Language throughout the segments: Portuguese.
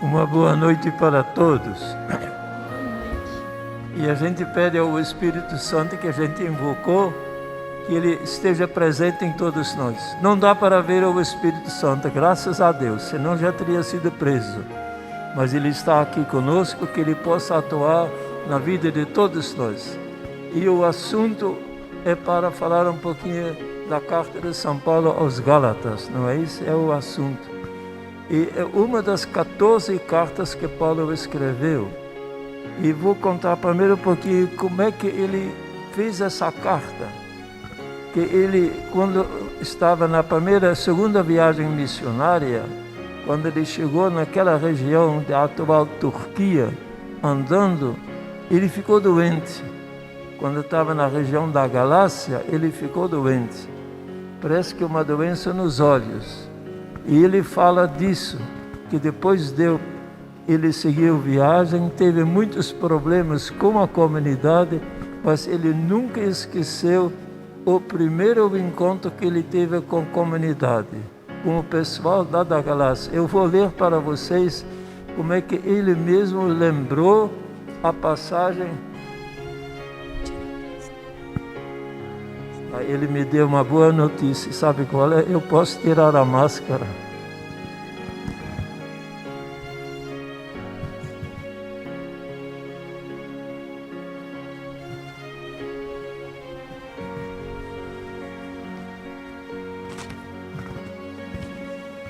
Uma boa noite para todos. E a gente pede ao Espírito Santo que a gente invocou, que Ele esteja presente em todos nós. Não dá para ver o Espírito Santo, graças a Deus, senão já teria sido preso. Mas Ele está aqui conosco, que Ele possa atuar na vida de todos nós. E o assunto é para falar um pouquinho da carta de São Paulo aos Gálatas, não é isso? É o assunto. E é uma das 14 cartas que Paulo escreveu. E vou contar primeiro um pouquinho como é que ele fez essa carta. Que ele, quando estava na segunda viagem missionária, quando ele chegou naquela região da atual Turquia, andando, ele ficou doente. Quando estava na região da Galácia, ele ficou doente. Parece que uma doença nos olhos. E ele fala disso, que depois ele seguiu viagem, teve muitos problemas com a comunidade, mas ele nunca esqueceu o primeiro encontro que ele teve com a comunidade, com o pessoal lá da Galácia. Eu vou ler para vocês como é que ele mesmo lembrou a passagem. Ele me deu uma boa notícia, sabe qual é? Eu posso tirar a máscara.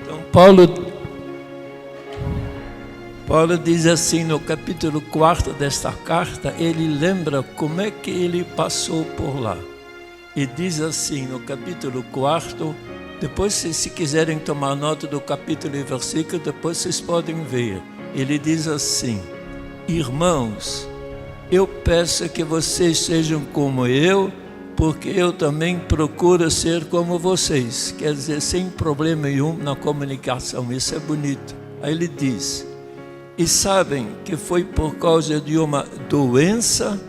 Então, Paulo diz assim no capítulo 4 desta carta, ele lembra como é que ele passou por lá. E diz assim no capítulo 4, depois se quiserem tomar nota do capítulo e versículo, depois vocês podem ver. Ele diz assim: irmãos, eu peço que vocês sejam como eu, porque eu também procuro ser como vocês. Quer dizer, sem problema nenhum na comunicação, isso é bonito. Aí ele diz: e sabem que foi por causa de uma doença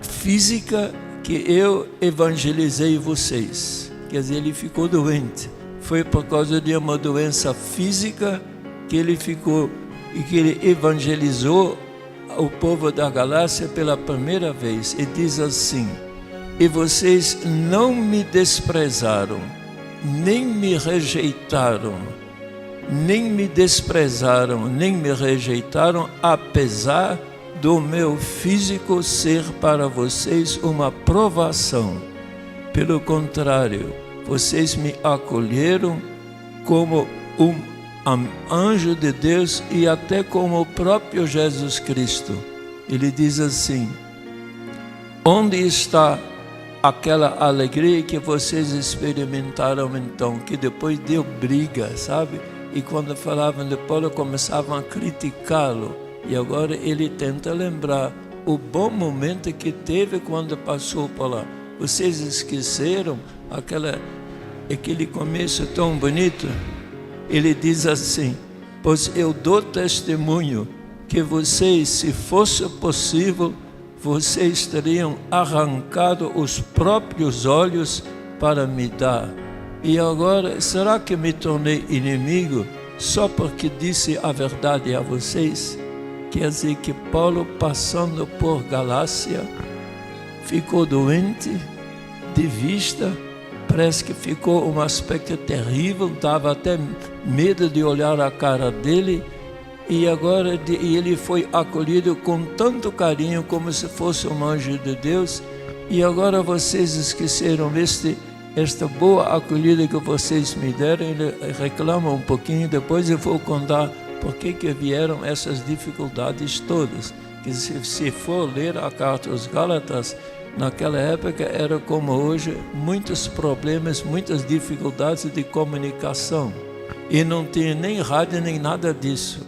física que eu evangelizei vocês. Quer dizer, ele ficou doente. Foi por causa de uma doença física que ele ficou e que ele evangelizou o povo da Galácia pela primeira vez. E diz assim: e vocês não me desprezaram, nem me rejeitaram, nem me desprezaram, nem me rejeitaram, apesar do meu físico ser para vocês uma provação. Pelo contrário, vocês me acolheram como um anjo de Deus e até como o próprio Jesus Cristo. Ele diz assim: onde está aquela alegria que vocês experimentaram então, que depois deu briga, sabe? E quando falavam de Paulo, começavam a criticá-lo. E agora ele tenta lembrar o bom momento que teve quando passou por lá. Vocês esqueceram aquele começo tão bonito? Ele diz assim: pois eu dou testemunho que vocês, se fosse possível, vocês teriam arrancado os próprios olhos para me dar. E agora, será que me tornei inimigo só porque disse a verdade a vocês? Quer dizer que Paulo, passando por Galácia, ficou doente de vista, parece que ficou um aspecto terrível, dava até medo de olhar a cara dele, e agora ele foi acolhido com tanto carinho, como se fosse um anjo de Deus. E agora vocês esqueceram esta boa acolhida que vocês me deram. Ele reclama um pouquinho, depois eu vou contar por que vieram essas dificuldades todas. Que se for ler a carta aos Gálatas, naquela época era como hoje, muitos problemas, muitas dificuldades de comunicação. E não tinha nem rádio, nem nada disso.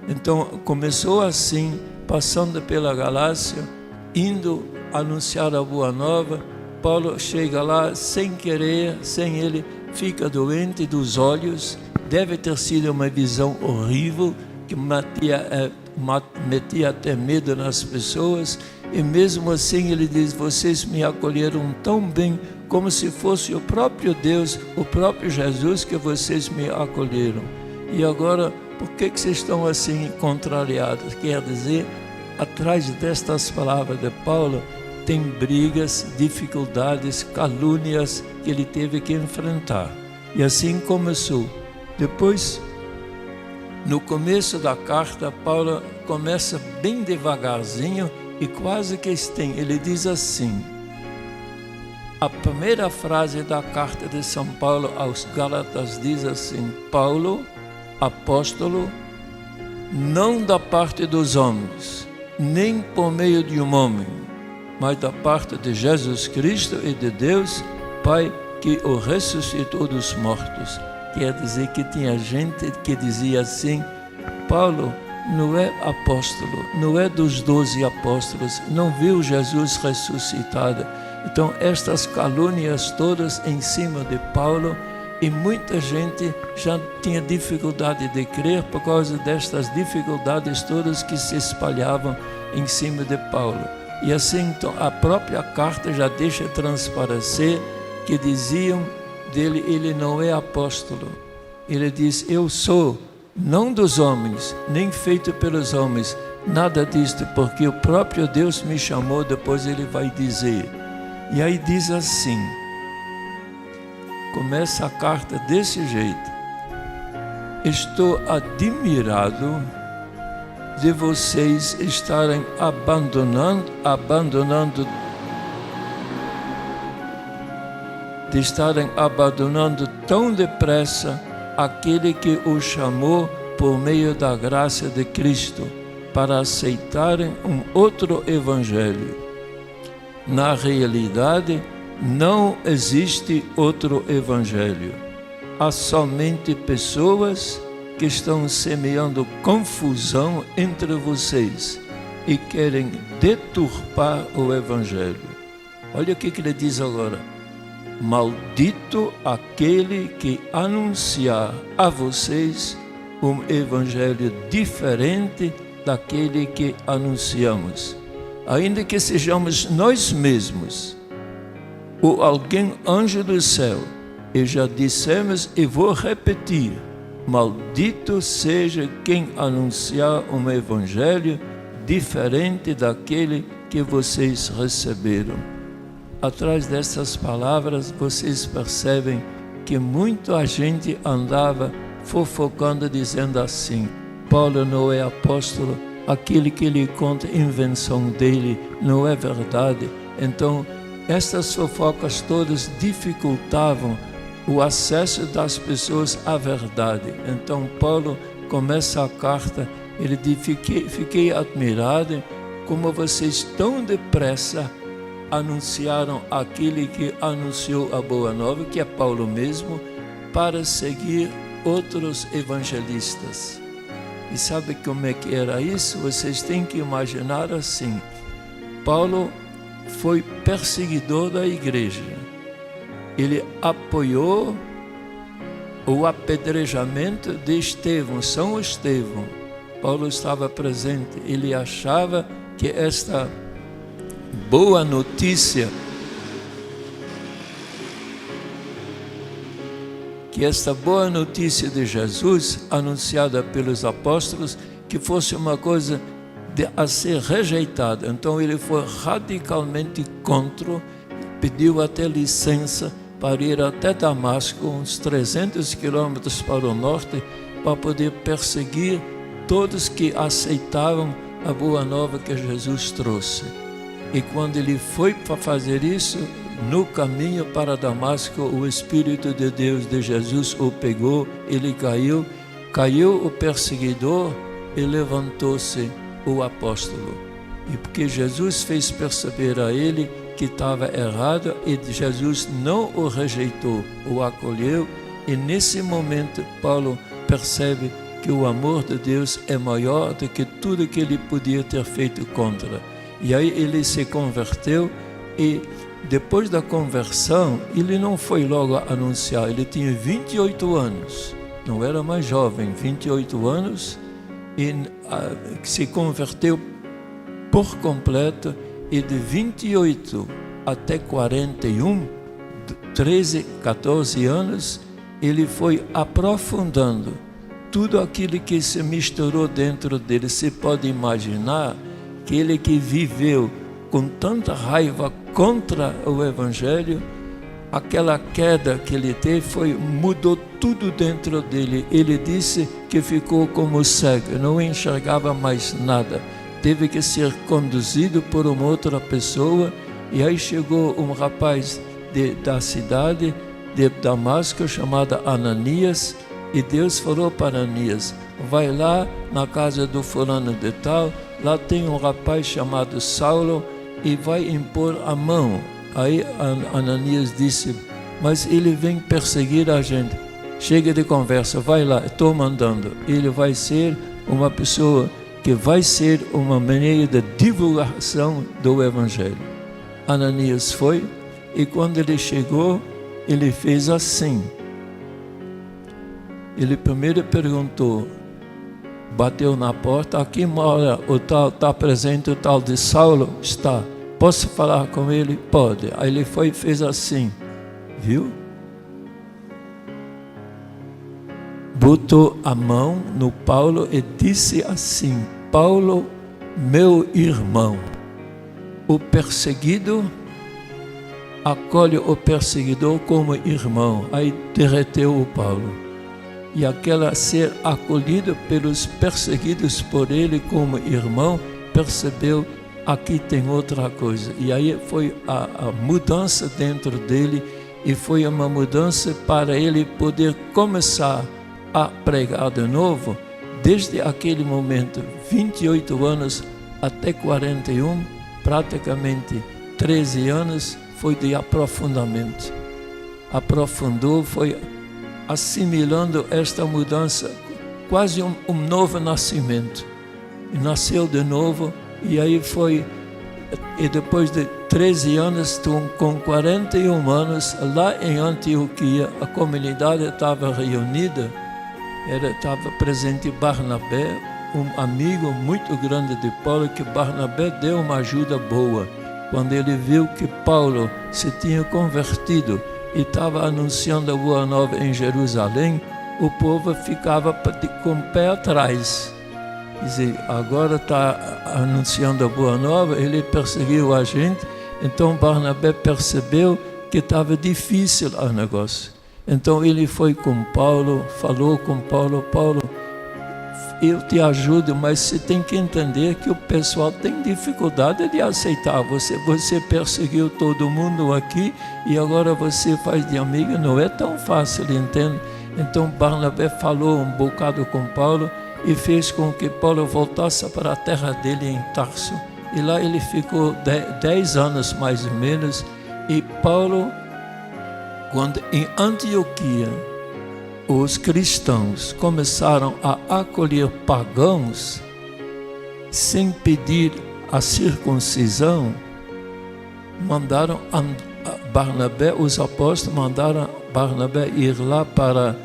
Então começou assim, passando pela Galácia, indo anunciar a Boa Nova. Paulo chega lá sem querer, sem ele, fica doente dos olhos. Deve ter sido uma visão horrível, que metia até medo nas pessoas. E mesmo assim ele diz: vocês me acolheram tão bem, como se fosse o próprio Deus, o próprio Jesus, que vocês me acolheram. E agora por que vocês estão assim contrariados? Quer dizer, atrás destas palavras de Paulo, tem brigas, dificuldades, calúnias que ele teve que enfrentar. E assim começou. Depois, no começo da carta, Paulo começa bem devagarzinho e quase que tem. Ele diz assim, a primeira frase da carta de São Paulo aos Gálatas diz assim, Paulo, apóstolo, não da parte dos homens, nem por meio de um homem, mas da parte de Jesus Cristo e de Deus, Pai, que o ressuscitou dos mortos. Quer dizer que tinha gente que dizia assim, Paulo não é apóstolo, não é dos 12 apóstolos, não viu Jesus ressuscitado. Então estas calúnias todas em cima de Paulo, e muita gente já tinha dificuldade de crer por causa destas dificuldades todas que se espalhavam em cima de Paulo. E assim, então, a própria carta já deixa transparecer que diziam dele, ele não é apóstolo. Ele diz, eu sou, não dos homens, nem feito pelos homens, nada disto, porque o próprio Deus me chamou, depois ele vai dizer. E aí diz assim, começa a carta desse jeito, estou admirado de vocês estarem abandonando tão depressa aquele que o chamou por meio da graça de Cristo, para aceitarem um outro evangelho. Na realidade, não existe outro evangelho. Há somente pessoas que estão semeando confusão entre vocês e querem deturpar o evangelho. Olha o que ele diz agora. Maldito aquele que anunciar a vocês um evangelho diferente daquele que anunciamos, ainda que sejamos nós mesmos ou alguém anjo do céu. E já dissemos e vou repetir, maldito seja quem anunciar um evangelho diferente daquele que vocês receberam. Atrás dessas palavras, vocês percebem que muita gente andava fofocando, dizendo assim, Paulo não é apóstolo, aquele que ele conta invenção dele não é verdade. Então, estas fofocas todas dificultavam o acesso das pessoas à verdade. Então, Paulo começa a carta, ele diz, fiquei admirado como vocês tão depressa anunciaram aquele que anunciou a Boa Nova, que é Paulo mesmo, para seguir outros evangelistas. E sabe como é que era isso? Vocês têm que imaginar assim, Paulo foi perseguidor da igreja. Ele apoiou o apedrejamento de Estevão, São Estevão. Paulo estava presente, ele achava que esta boa notícia, de Jesus, anunciada pelos apóstolos, que fosse uma coisa a ser rejeitada. Então ele foi radicalmente contra, pediu até licença para ir até Damasco, uns 300 quilômetros para o norte, para poder perseguir todos que aceitavam a boa nova que Jesus trouxe. E quando ele foi para fazer isso, no caminho para Damasco, o Espírito de Deus de Jesus o pegou, ele caiu o perseguidor e levantou-se o apóstolo. E porque Jesus fez perceber a ele que estava errado, e Jesus não o rejeitou, o acolheu, e nesse momento Paulo percebe que o amor de Deus é maior do que tudo que ele podia ter feito contra. E aí ele se converteu, e depois da conversão, ele não foi logo a anunciar, ele tinha 28 anos, não era mais jovem, 28 anos, e se converteu por completo, e de 28 até 41, 13, 14 anos, ele foi aprofundando tudo aquilo que se misturou dentro dele. Se pode imaginar que ele que viveu com tanta raiva contra o Evangelho, aquela queda que ele teve mudou tudo dentro dele. Ele disse que ficou como cego, não enxergava mais nada. Teve que ser conduzido por uma outra pessoa, e aí chegou um rapaz da cidade de Damasco chamado Ananias, e Deus falou para Ananias: vai lá na casa do fulano de tal, lá tem um rapaz chamado Saulo, e vai impor a mão. Aí Ananias disse: mas ele vem perseguir a gente. Chega de conversa, vai lá, estou mandando. Ele vai ser uma pessoa que vai ser uma maneira de divulgação do Evangelho. Ananias foi, e quando ele chegou, ele fez assim. Ele primeiro perguntou, bateu na porta: aqui mora o tal, está presente o tal de Saulo? Está. Posso falar com ele? Pode. Aí ele foi e fez assim, viu? Botou a mão no Paulo e disse assim: Paulo, meu irmão. O perseguido acolhe o perseguidor como irmão. Aí derreteu o Paulo. E aquela ser acolhido pelos perseguidos por ele como irmão, percebeu: aqui tem outra coisa. E aí foi a mudança dentro dele, e foi uma mudança para ele poder começar a pregar de novo. Desde aquele momento, 28 anos até 41, praticamente 13 anos, foi de aprofundamento. Aprofundou, foi assimilando esta mudança, quase um novo nascimento. E nasceu de novo, e aí foi, e depois de 13 anos, com 41 anos, lá em Antioquia, a comunidade estava reunida, estava presente Barnabé, um amigo muito grande de Paulo, que Barnabé deu uma ajuda boa. Quando ele viu que Paulo se tinha convertido e estava anunciando a boa nova em Jerusalém, o povo ficava com o pé atrás. Quer dizer, agora está anunciando a boa nova, ele perseguiu a gente. Então Barnabé percebeu que estava difícil o negócio. Então ele foi com Paulo, falou com Paulo: Paulo, eu te ajudo, mas você tem que entender que o pessoal tem dificuldade de aceitar você. Você perseguiu todo mundo aqui e agora você faz de amigo, não é tão fácil, entende? Então Barnabé falou um bocado com Paulo e fez com que Paulo voltasse para a terra dele em Tarso. E lá ele ficou 10 anos mais ou menos. E Paulo, quando em Antioquia os cristãos começaram a acolher pagãos sem pedir a circuncisão, mandaram Barnabé, os apóstolos mandaram Barnabé ir lá para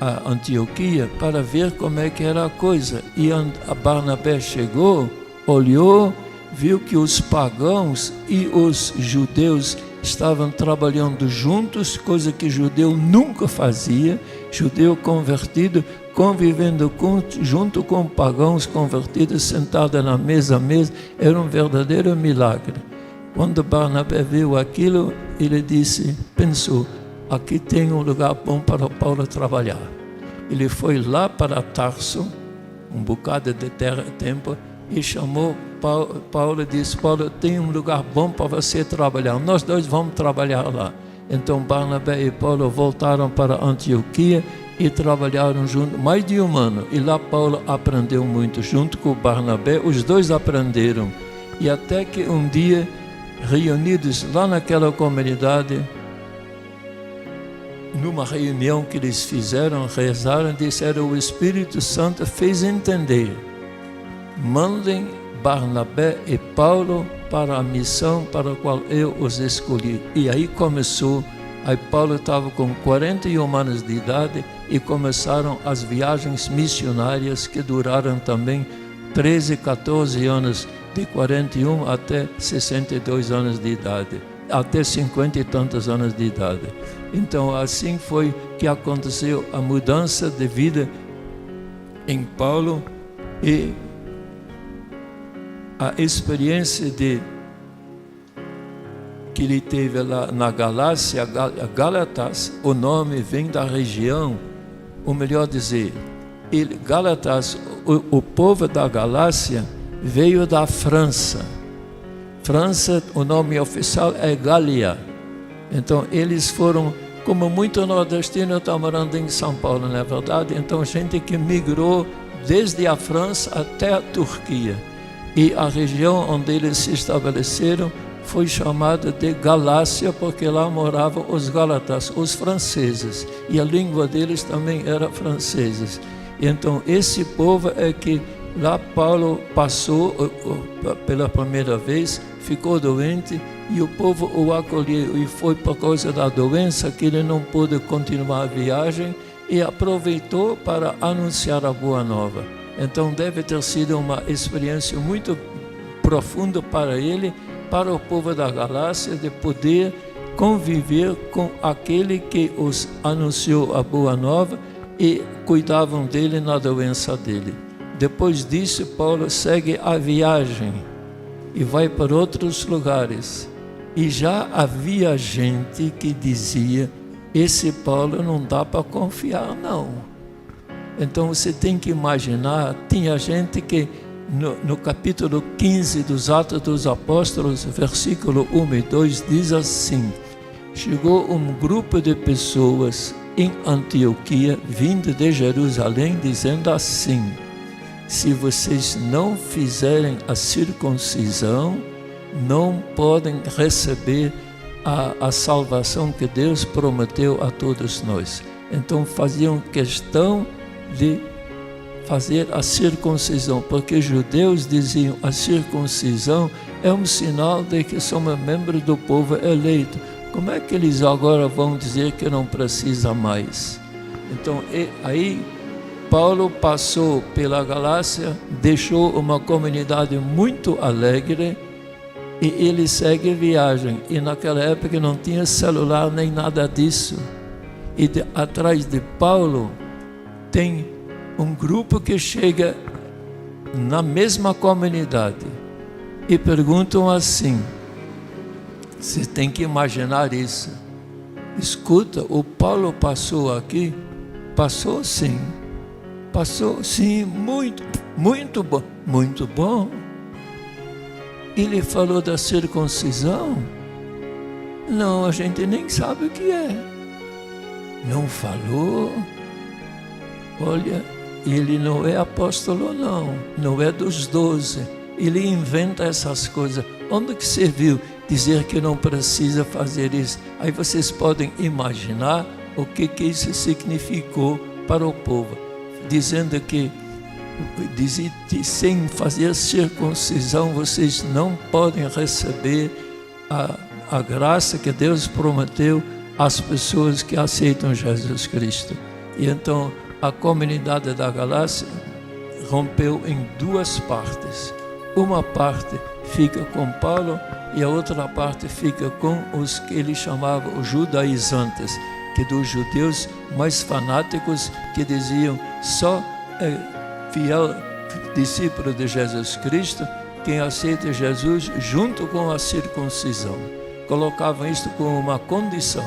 a Antioquia para ver como é que era a coisa. E a Barnabé chegou, olhou, viu que os pagãos e os judeus estavam trabalhando juntos, coisa que judeu nunca fazia. Judeu convertido, convivendo junto com pagãos convertidos, sentado na mesa, era um verdadeiro milagre. Quando Barnabé viu aquilo, ele pensou: aqui tem um lugar bom para Paulo trabalhar. Ele foi lá para Tarso, um bocado de tempo, e chamou Paulo e disse: Paulo, tem um lugar bom para você trabalhar, nós dois vamos trabalhar lá. Então Barnabé e Paulo voltaram para Antioquia e trabalharam juntos mais de um ano. E lá Paulo aprendeu muito, junto com Barnabé, os dois aprenderam. E até que um dia, reunidos lá naquela comunidade, numa reunião que eles fizeram, rezaram, disseram: o Espírito Santo fez entender, mandem Barnabé e Paulo para a missão para a qual eu os escolhi. E aí começou. Aí Paulo estava com 41 anos de idade e começaram as viagens missionárias, que duraram também 13, 14 anos, de 41 até 62 anos de idade, até 50 e tantos anos de idade. Então assim foi que aconteceu a mudança de vida em Paulo e a experiência que ele teve lá na Galácia, Gálatas, o nome vem da região, ou melhor dizer, Gálatas, o povo da Galácia veio da França. França, o nome oficial é Gália. Então eles foram, como muito nordestino está morando em São Paulo, não é verdade? Então gente que migrou desde a França até a Turquia. E a região onde eles se estabeleceram foi chamada de Galácia, porque lá moravam os gálatas, os franceses, e a língua deles também era francesa. Então esse povo é que lá Paulo passou pela primeira vez, ficou doente, e o povo o acolheu, e foi por causa da doença que ele não pôde continuar a viagem, e aproveitou para anunciar a boa nova. Então deve ter sido uma experiência muito profunda para ele, para o povo da Galácia, de poder conviver com aquele que os anunciou a boa nova e cuidavam dele na doença dele. Depois disso, Paulo segue a viagem e vai para outros lugares. E já havia gente que dizia: esse Paulo não dá para confiar, não. Então você tem que imaginar, tinha gente que no capítulo 15 dos Atos dos Apóstolos, versículo 1 e 2, diz assim: chegou um grupo de pessoas em Antioquia, vindo de Jerusalém, dizendo assim: se vocês não fizerem a circuncisão, não podem receber a salvação que Deus prometeu a todos nós. Então faziam questão de fazer a circuncisão, porque os judeus diziam: a circuncisão é um sinal de que somos membros do povo eleito. Como é que eles agora vão dizer que não precisa mais? Então aí Paulo passou pela Galácia, deixou uma comunidade muito alegre, e ele segue viagem. E naquela época não tinha celular nem nada disso. E atrás de Paulo tem um grupo que chega na mesma comunidade e perguntam assim, você tem que imaginar isso: escuta, o Paulo passou aqui? Passou sim, muito bom, muito bom. Ele falou da circuncisão? Não, a gente nem sabe o que é. Não falou? Olha, ele não é apóstolo, não é dos 12. Ele inventa essas coisas. Onde que você viu dizer que não precisa fazer isso? Aí vocês podem imaginar o que isso significou para o povo, dizendo que sem fazer circuncisão vocês não podem receber a graça que Deus prometeu às pessoas que aceitam Jesus Cristo. E então a comunidade da Galácia rompeu em duas partes. Uma parte fica com Paulo e a outra parte fica com os que ele chamava os judaizantes, que dos judeus mais fanáticos, que diziam: só é fiel discípulo de Jesus Cristo quem aceita Jesus junto com a circuncisão. Colocavam isto como uma condição.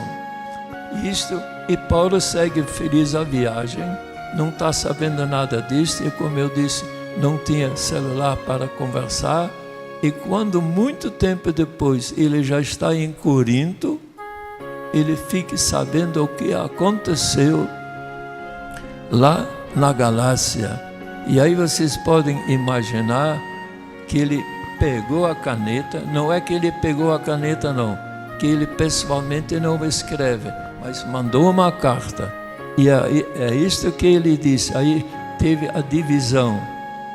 E Paulo segue feliz a viagem, não está sabendo nada disso, e como eu disse, não tinha celular para conversar. E quando muito tempo depois ele já está em Corinto, ele fica sabendo o que aconteceu lá na Galácia. E aí vocês podem imaginar que ele pegou a caneta. Não é que ele pegou a caneta, não, que ele pessoalmente não escreve, mas mandou uma carta. E é isto que ele disse. Aí teve a divisão.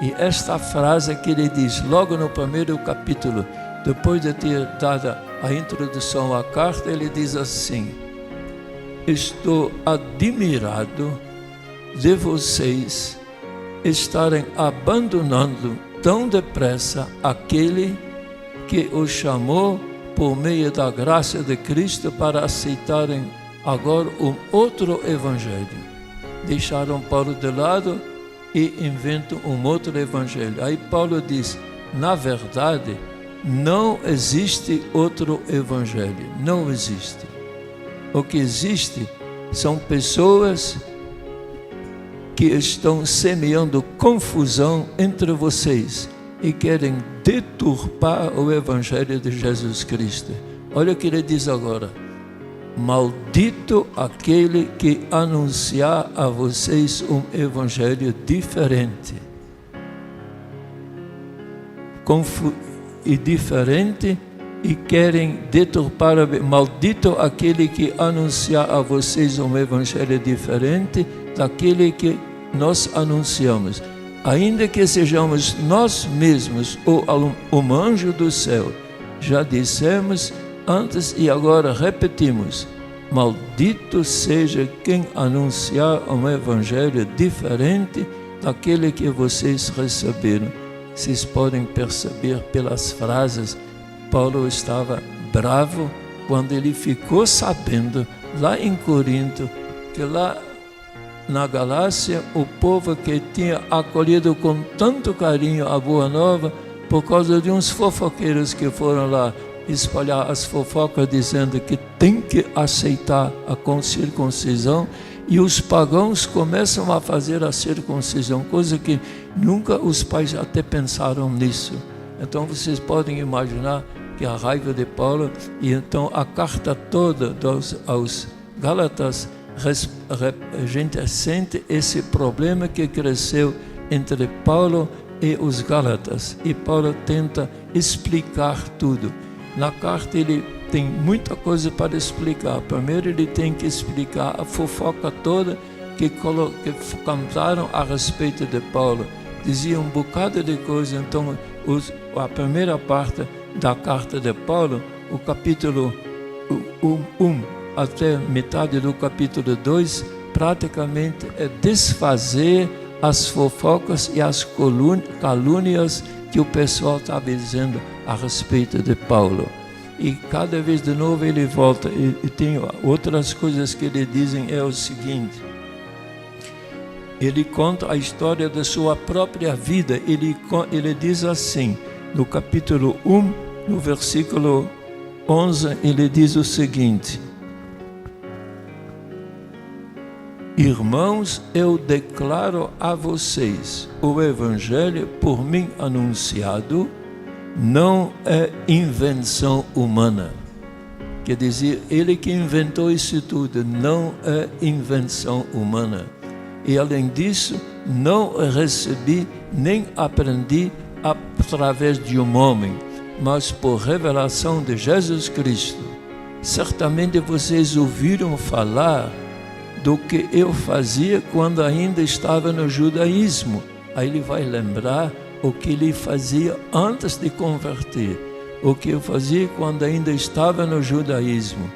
E esta frase que ele diz logo no primeiro capítulo, depois de ter dado a introdução à carta, ele diz assim: estou admirado de vocês estarem abandonando tão depressa aquele que os chamou por meio da graça de Cristo para aceitarem agora um outro evangelho. Deixaram Paulo de lado e inventam um outro evangelho. Aí Paulo diz, na verdade, não existe outro evangelho, não existe. O que existe são pessoas que estão semeando confusão entre vocês e querem deturpar o evangelho de Jesus Cristo. Olha o que ele diz agora: maldito aquele que anunciar a vocês um evangelho diferente. E querem deturpar. Maldito aquele que anunciar a vocês um evangelho diferente daquele que nós anunciamos. Ainda que sejamos nós mesmos ou um anjo do céu, já dissemos antes e agora repetimos: maldito seja quem anunciar um evangelho diferente daquele que vocês receberam. Vocês podem perceber pelas frases, Paulo estava bravo quando ele ficou sabendo lá em Corinto que lá na Galácia o povo que tinha acolhido com tanto carinho a Boa Nova, por causa de uns fofoqueiros que foram lá espalhar as fofocas dizendo que tem que aceitar a circuncisão, e os pagãos começam a fazer a circuncisão, coisa que nunca os pais até pensaram nisso. Então vocês podem imaginar que a raiva de Paulo, e então a carta toda aos Gálatas, a gente sente esse problema que cresceu entre Paulo e os Gálatas, e Paulo tenta explicar tudo. Na carta ele tem muita coisa para explicar. Primeiro ele tem que explicar a fofoca toda que cantaram a respeito de Paulo. Dizia um bocado de coisa. Então a primeira parte da carta de Paulo, o capítulo 1 até metade do capítulo 2, praticamente é desfazer as fofocas e as calúnias que o pessoal estava dizendo a respeito de Paulo. E cada vez de novo ele volta, e tem outras coisas que ele dizem, é o seguinte: ele conta a história da sua própria vida. Ele diz assim, no capítulo 1, no versículo 11, ele diz o seguinte: irmãos, eu declaro a vocês, o evangelho por mim anunciado não é invenção humana. Quer dizer, ele que inventou isso tudo, não é invenção humana. E além disso, não recebi nem aprendi através de um homem, mas por revelação de Jesus Cristo. Certamente vocês ouviram falar do que eu fazia quando ainda estava no judaísmo. Aí ele vai lembrar o que ele fazia antes de converter, o que eu fazia quando ainda estava no judaísmo.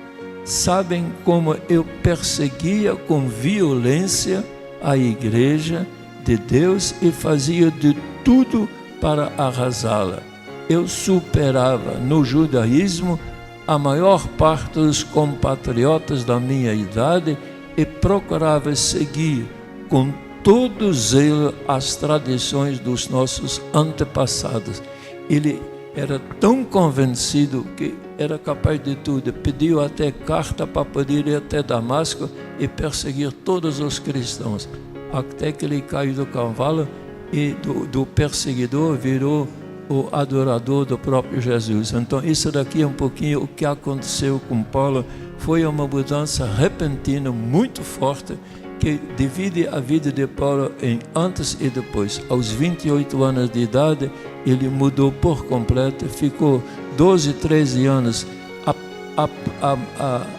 Sabem como eu perseguia com violência a igreja de Deus e fazia de tudo para arrasá-la. Eu superava no judaísmo a maior parte dos compatriotas da minha idade e procurava seguir com todo zelo as tradições dos nossos antepassados. Ele era tão convencido que era capaz de tudo, pediu até carta para poder ir até Damasco e perseguir todos os cristãos, até que ele caiu do cavalo e do perseguidor virou o adorador do próprio Jesus. Então isso daqui é um pouquinho o que aconteceu com Paulo. Foi uma mudança repentina, muito forte, que divide a vida de Paulo em antes e depois. Aos 28 anos de idade, ele mudou por completo, ficou 12, 13 anos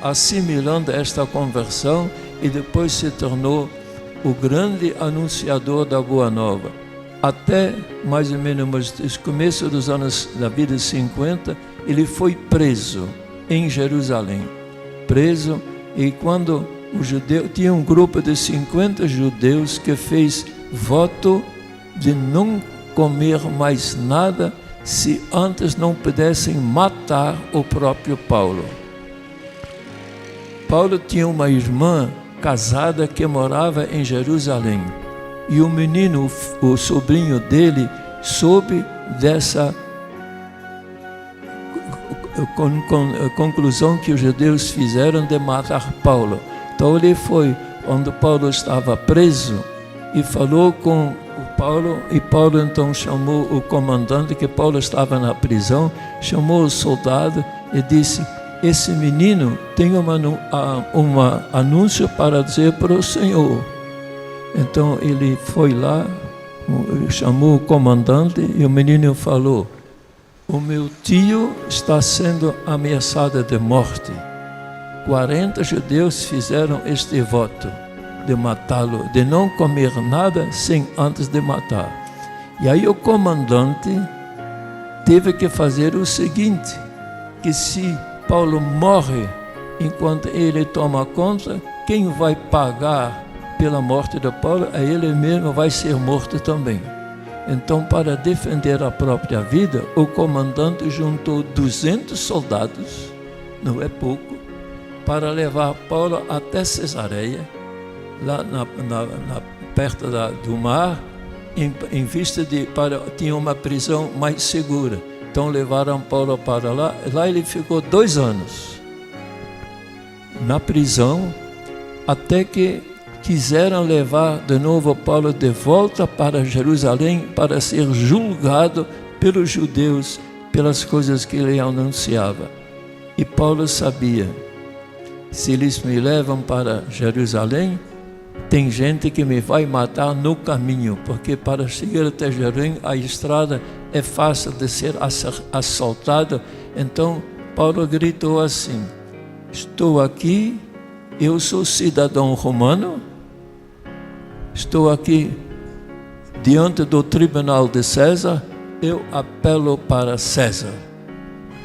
assimilando esta conversão e depois se tornou o grande anunciador da Boa Nova. Até mais ou menos no começo dos anos da vida 50, ele foi preso em Jerusalém. Preso, e quando o judeu tinha um grupo de 50 judeus que fez voto de não comer mais nada se antes não pudessem matar o próprio Paulo. Paulo tinha uma irmã casada que morava em Jerusalém, E o menino, o sobrinho dele, soube dessa conclusão que os judeus fizeram de matar Paulo. Então ele foi onde Paulo estava preso e falou com o Paulo, e Paulo então chamou o comandante, que Paulo estava na prisão, chamou o soldado e disse: esse menino tem um anúncio para dizer para o Senhor. Então ele foi lá, chamou o comandante, e o menino falou: o meu tio está sendo ameaçado de morte. 40 judeus fizeram este voto de matá-lo, de não comer nada sem antes de matar. E aí o comandante teve que fazer o seguinte, que se Paulo morre enquanto ele toma conta, quem vai pagar pela morte de Paulo, é ele mesmo, vai ser morto também. Então, para defender a própria vida, o comandante juntou 200 soldados, não é pouco, para levar Paulo até Cesareia, lá perto do mar, em vista de tinha uma prisão mais segura. Então levaram Paulo para lá. Lá ele ficou 2 anos na prisão, até que quiseram levar de novo Paulo de volta para Jerusalém para ser julgado pelos judeus pelas coisas que ele anunciava. E Paulo sabia: se eles me levam para Jerusalém, tem gente que me vai matar no caminho, porque para chegar até Jerusalém a estrada é fácil de ser assaltada. Então Paulo gritou assim: estou aqui, eu sou cidadão romano, estou aqui diante do tribunal de César, eu apelo para César,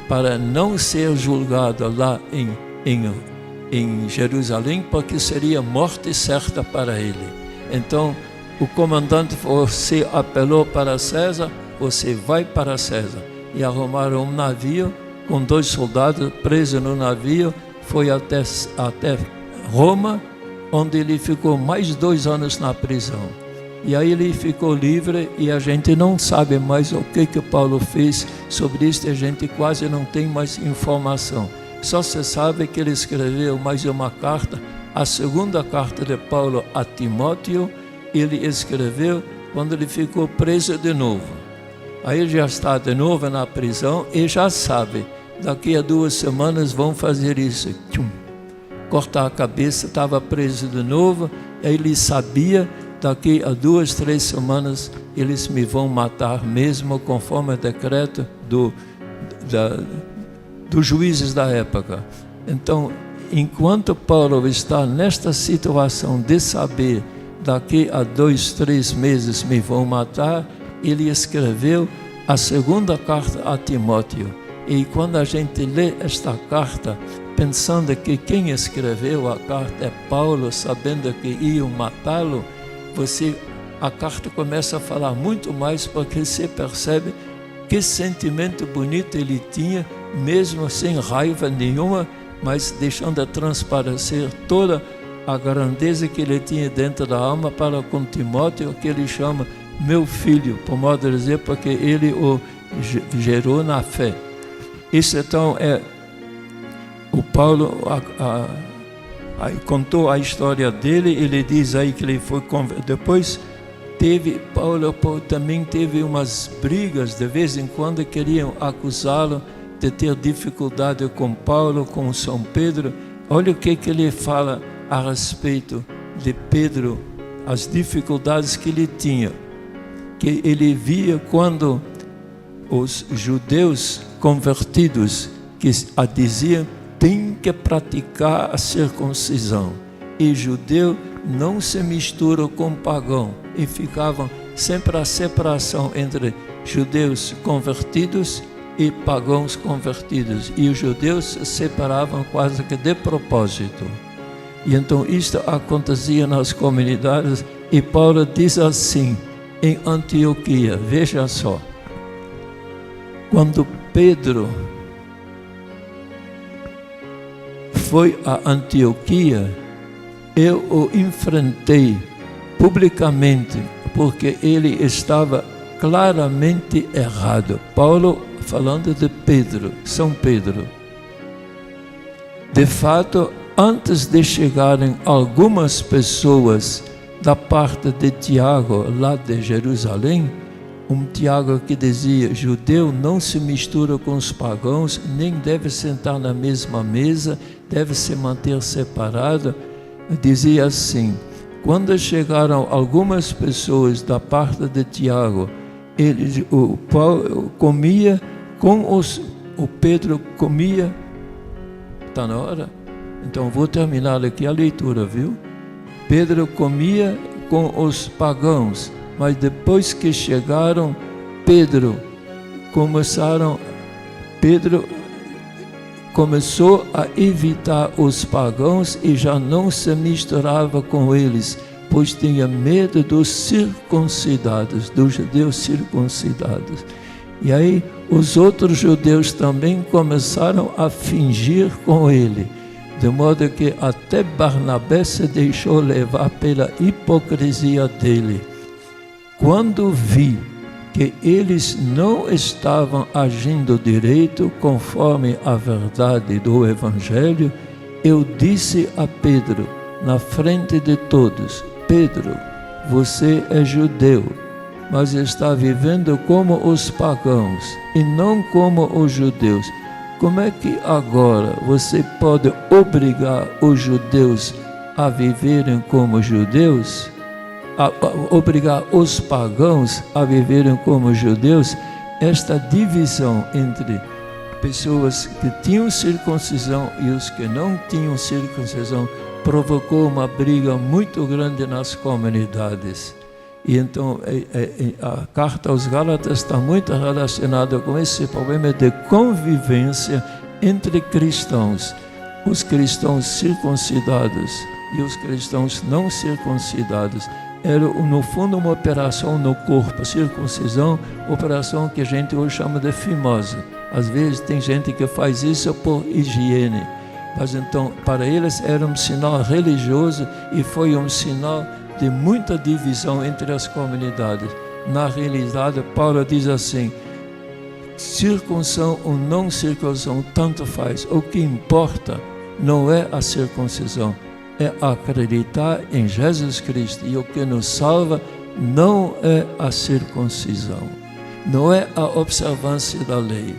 para não ser julgado lá em Jerusalém, porque seria morte certa para ele. Então o comandante: você apelou para César, você vai para César. E arrumaram um navio com 2 soldados presos no navio, foi até Roma, onde ele ficou mais 2 anos na prisão. E aí ele ficou livre, e a gente não sabe mais o que Paulo fez sobre isso, a gente quase não tem mais informação. Só se sabe que ele escreveu mais uma carta, a segunda carta de Paulo a Timóteo, ele escreveu quando ele ficou preso de novo. Aí ele já está de novo na prisão e já sabe, daqui a 2 semanas vão fazer isso. Cortar a cabeça, estava preso de novo, aí ele sabia, daqui a 2, 3 semanas eles me vão matar mesmo, conforme o decreto dos juízes da época. Então, enquanto Paulo está nesta situação de saber, daqui a 2, 3 meses me vão matar, ele escreveu a segunda carta a Timóteo. E quando a gente lê esta carta, pensando que quem escreveu a carta é Paulo, sabendo que iam matá-lo, a carta começa a falar muito mais, porque você percebe que sentimento bonito ele tinha, mesmo sem raiva nenhuma, mas deixando transparecer toda a grandeza que ele tinha dentro da alma para com Timóteo, que ele chama meu filho, por modo de dizer, porque ele o gerou na fé. Isso então é o Paulo contou a história dele. Ele diz aí que ele foi depois Paulo também teve umas brigas, de vez em quando queriam acusá-lo de ter dificuldade com Paulo, com São Pedro. Olha o que ele fala a respeito de Pedro, as dificuldades que ele tinha, que ele via quando os judeus convertidos que diziam: tem que praticar a circuncisão, e judeu não se mistura com pagão, e ficavam sempre a separação entre judeus convertidos e pagãos convertidos, e os judeus se separavam quase que de propósito. E então isto acontecia nas comunidades, e Paulo diz assim em Antioquia, veja só: quando Pedro foi a Antioquia, eu o enfrentei publicamente, porque ele estava claramente errado. Paulo falando de Pedro, São Pedro. De fato, antes de chegarem algumas pessoas da parte de Tiago, lá de Jerusalém, Tiago que dizia: judeu não se mistura com os pagãos, nem deve sentar na mesma mesa, deve se manter separado. Dizia assim: quando chegaram algumas pessoas da parte de Tiago, o Pedro comia. Está na hora? Então vou terminar aqui a leitura, viu? Pedro comia com os pagãos, mas depois que chegaram, Pedro começou a evitar os pagãos e já não se misturava com eles, pois tinha medo dos circuncidados, dos judeus circuncidados. E aí os outros judeus também começaram a fingir com ele, de modo que até Barnabé se deixou levar pela hipocrisia dele. Quando vi que eles não estavam agindo direito conforme a verdade do Evangelho, eu disse a Pedro, na frente de todos: Pedro, você é judeu, mas está vivendo como os pagãos e não como os judeus. Como é que agora você pode obrigar os judeus a viverem como judeus? Obrigar os pagãos a viverem como judeus? Esta divisão entre pessoas que tinham circuncisão e os que não tinham circuncisão provocou uma briga muito grande nas comunidades. E então a carta aos Gálatas está muito relacionada com esse problema de convivência entre cristãos, os cristãos circuncidados e os cristãos não circuncidados. Era no fundo uma operação no corpo, circuncisão, operação que a gente hoje chama de fimose. Às vezes tem gente que faz isso por higiene, mas então para eles era um sinal religioso e foi um sinal de muita divisão entre as comunidades. Na realidade, Paulo diz assim: circuncisão ou não circuncisão, tanto faz. O que importa não é a circuncisão, é acreditar em Jesus Cristo. E o que nos salva não é a circuncisão, não é a observância da lei.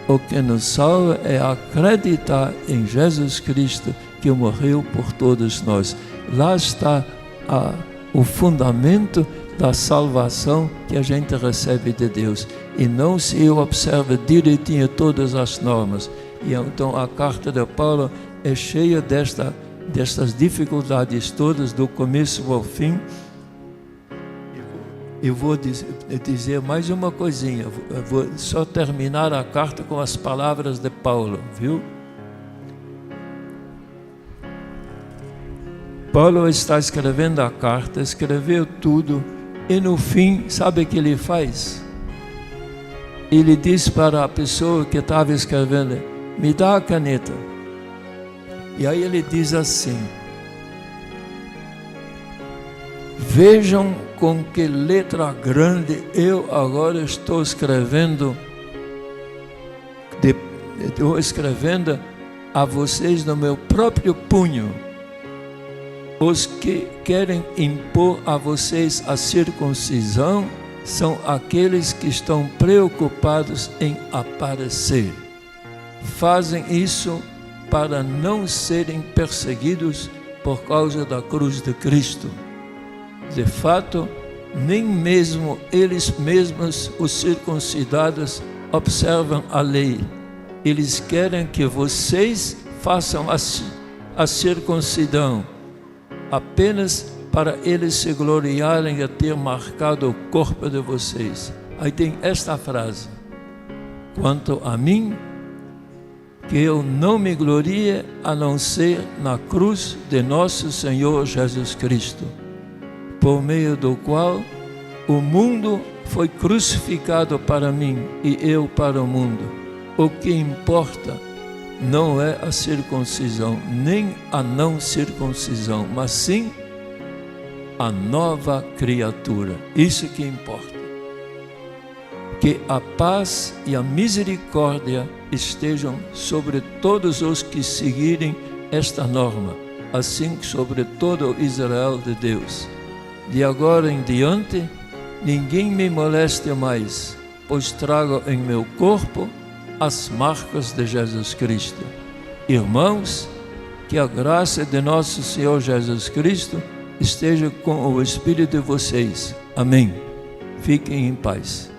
O que nos salva é acreditar em Jesus Cristo, que morreu por todos nós. Lá está o fundamento da salvação que a gente recebe de Deus, e não se eu observo direitinho todas as normas. E então a carta de Paulo é cheia destas dificuldades todas, do começo ao fim. Eu vou dizer mais uma coisinha, eu vou só terminar a carta com as palavras de Paulo, viu? Paulo está escrevendo a carta, escreveu tudo, e no fim, sabe o que ele faz? Ele diz para a pessoa que estava escrevendo: me dá a caneta. E aí ele diz assim: vejam com que letra grande eu agora estou escrevendo a vocês no meu próprio punho. Os que querem impor a vocês a circuncisão são aqueles que estão preocupados em aparecer. Fazem isso para não serem perseguidos por causa da cruz de Cristo. De fato, nem mesmo eles mesmos, os circuncidados, observam a lei. Eles querem que vocês façam a circuncisão, apenas para eles se gloriarem a ter marcado o corpo de vocês. Aí tem esta frase: quanto a mim, que eu não me glorie a não ser na cruz de nosso Senhor Jesus Cristo, por meio do qual o mundo foi crucificado para mim e eu para o mundo. O que importa não é a circuncisão, nem a não circuncisão, mas sim a nova criatura. Isso que importa. Que a paz e a misericórdia estejam sobre todos os que seguirem esta norma, assim sobre todo o Israel de Deus. De agora em diante, ninguém me moleste mais, pois trago em meu corpo as marcas de Jesus Cristo. Irmãos, que a graça de nosso Senhor Jesus Cristo esteja com o Espírito de vocês. Amém. Fiquem em paz.